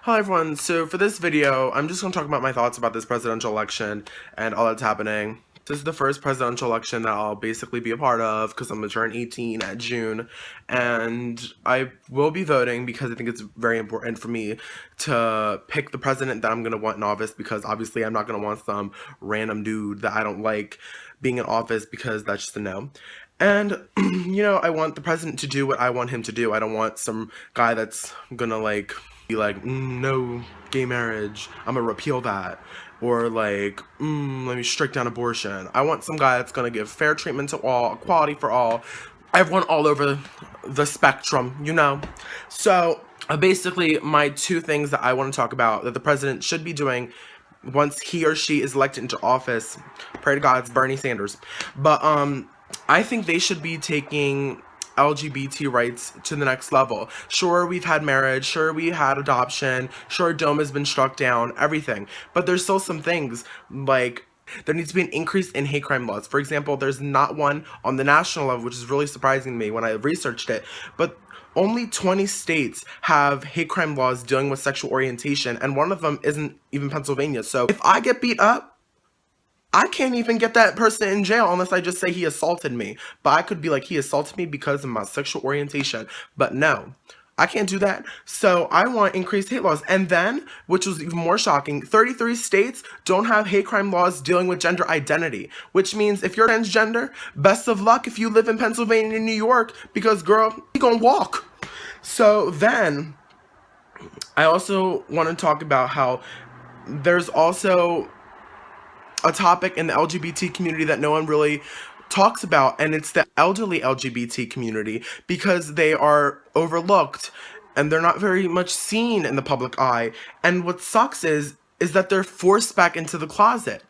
Hi everyone, so for this video, I'm just going to talk about my thoughts about this presidential election and all that's happening. This is the first presidential election that I'll basically be a part of because I'm going to turn 18 at June, and I will be voting because I think it's very important for me to pick the president that I'm going to want in office, because obviously I'm not going to want some random dude that I don't like being in office, because that's just a no. And, I want the president to do what I want him to do. I don't want some guy that's gonna, be like, no gay marriage, I'm gonna repeal that. Or like, let me strike down abortion. I want some guy that's gonna give fair treatment to all, equality for all, everyone all over the spectrum. So, basically, my two things that I want to talk about that the president should be doing once he or she is elected into office, pray to God it's Bernie Sanders, but I think they should be taking LGBT rights to the next level. Sure, we've had marriage, sure, we had adoption, sure, DOME has been struck down, everything, but there's still some things like there needs to be an increase in hate crime laws. For example, there's not one on the national level, which is really surprising to me when I researched it, but only 20 states have hate crime laws dealing with sexual orientation, and one of them isn't even Pennsylvania. So if I get beat up, I can't even get that person in jail unless I just say he assaulted me. But I could be like, he assaulted me because of my sexual orientation. But no, I can't do that. So I want increased hate laws. And then, which was even more shocking, 33 states don't have hate crime laws dealing with gender identity, which means if you're transgender, best of luck if you live in Pennsylvania and New York, because girl, you gonna walk. So then, I also want to talk about how there's also a topic in the LGBT community that no one really talks about, and it's the elderly LGBT community, because they are overlooked and they're not very much seen in the public eye. And what sucks is that they're forced back into the closet.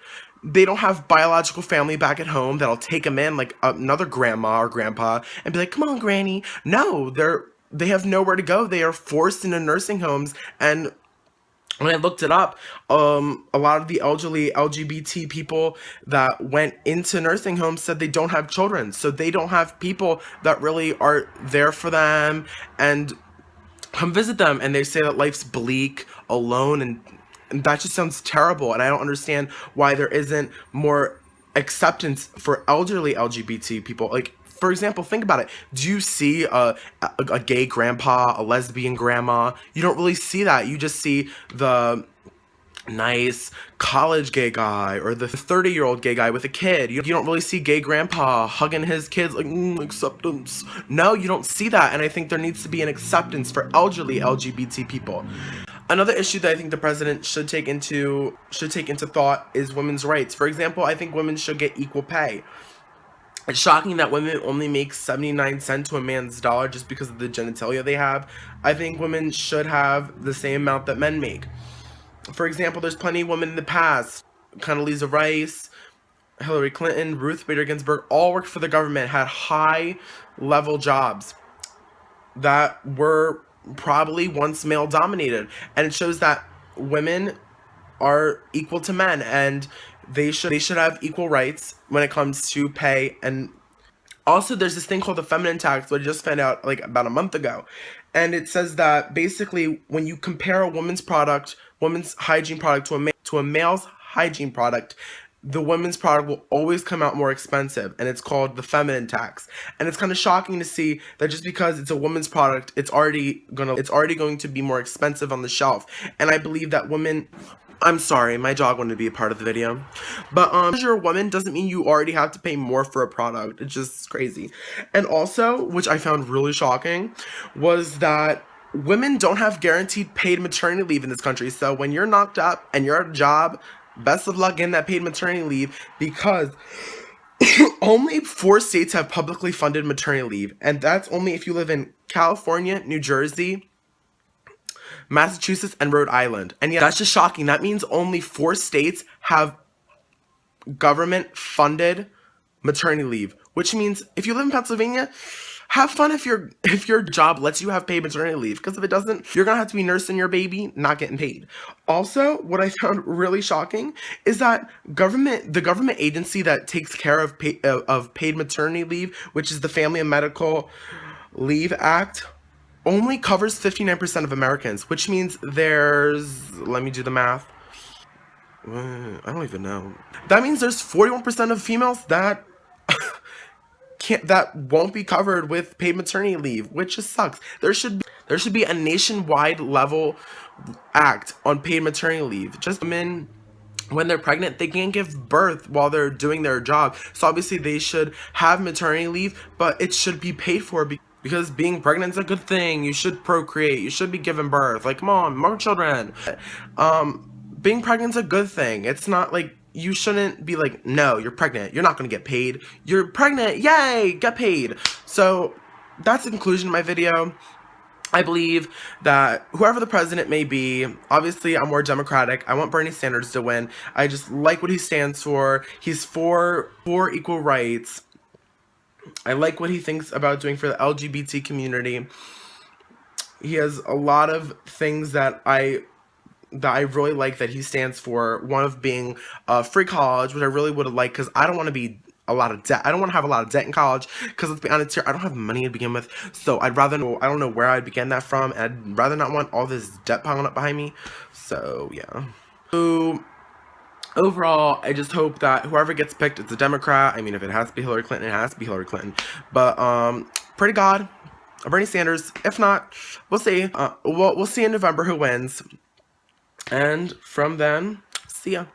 They don't have biological family back at home that'll take them in, like another grandma or grandpa, and be like, come on, granny. No, they have nowhere to go. They are forced into nursing homes. And when I looked it up, a lot of the elderly LGBT people that went into nursing homes said they don't have children. So they don't have people that really are there for them and come visit them. And they say that life's bleak, alone, and that just sounds terrible. And I don't understand why there isn't more acceptance for elderly LGBT people. Like, for example, think about it. Do you see a gay grandpa, a lesbian grandma? You don't really see that. You just see the nice college gay guy or the 30-year-old gay guy with a kid. You don't really see gay grandpa hugging his kids like, acceptance. No, you don't see that. And I think there needs to be an acceptance for elderly LGBT people. Another issue that I think the president should take into thought is women's rights. For example, I think women should get equal pay. It's shocking that women only make 79 cents to a man's dollar just because of the genitalia they have. I think women should have the same amount that men make. For example, there's plenty of women in the past, Condoleezza Rice, Hillary Clinton, Ruth Bader Ginsburg, all worked for the government, had high-level jobs that were probably once male-dominated. And it shows that women are equal to men, and they should have equal rights when it comes to pay. And also, there's this thing called the feminine tax, which I just found out like about a month ago, and it says that basically when you compare a woman's hygiene product to a male's hygiene product, the women's product will always come out more expensive, and it's called the feminine tax. And it's kind of shocking to see that just because it's a woman's product, it's already going to be more expensive on the shelf. And I believe that women, I'm sorry, my dog wanted to be a part of the video. But because you're a woman doesn't mean you already have to pay more for a product. It's just crazy. And also, which I found really shocking, was that women don't have guaranteed paid maternity leave in this country. So when you're knocked up and you're at a job, best of luck getting that paid maternity leave, because only 4 states have publicly funded maternity leave. And that's only if you live in California, New Jersey, Massachusetts, and Rhode Island. And yeah, that's just shocking. That means only 4 states have government-funded maternity leave, which means if you live in Pennsylvania, have fun if your job lets you have paid maternity leave, because if it doesn't, you're gonna have to be nursing your baby, not getting paid. Also, what I found really shocking is that the government agency that takes care of paid maternity leave, which is the Family and Medical Leave Act, only covers 59% of Americans, which means there's, let me do the math. I don't even know. That means there's 41% of females that that won't be covered with paid maternity leave, which just sucks. There should be a nationwide level act on paid maternity leave. Just women, when they're pregnant, they can't give birth while they're doing their job. So obviously they should have maternity leave, but it should be paid for because being pregnant is a good thing. You should procreate. You should be giving birth. Like, come on, more children. Being pregnant's a good thing. It's not like you shouldn't be like, no, you're pregnant. You're not going to get paid. You're pregnant. Yay, get paid. So that's the conclusion of my video. I believe that whoever the president may be, obviously I'm more Democratic. I want Bernie Sanders to win. I just like what he stands for. He's for equal rights. I like what he thinks about doing for the LGBT community. He has a lot of things that I really like that he stands for. One of being free college, which I really would have liked because I don't want to be a lot of debt. I don't want to have a lot of debt in college because let's be honest here, I don't have money to begin with. So I'd rather know, I don't know where I'd begin that from, and I'd rather not want all this debt piling up behind me. So yeah. So overall, I just hope that whoever gets picked, it's a Democrat. I mean, if it has to be Hillary Clinton, it has to be Hillary Clinton. But pray to God, Bernie Sanders. If not, we'll see. We'll see in November who wins. And from then, see ya.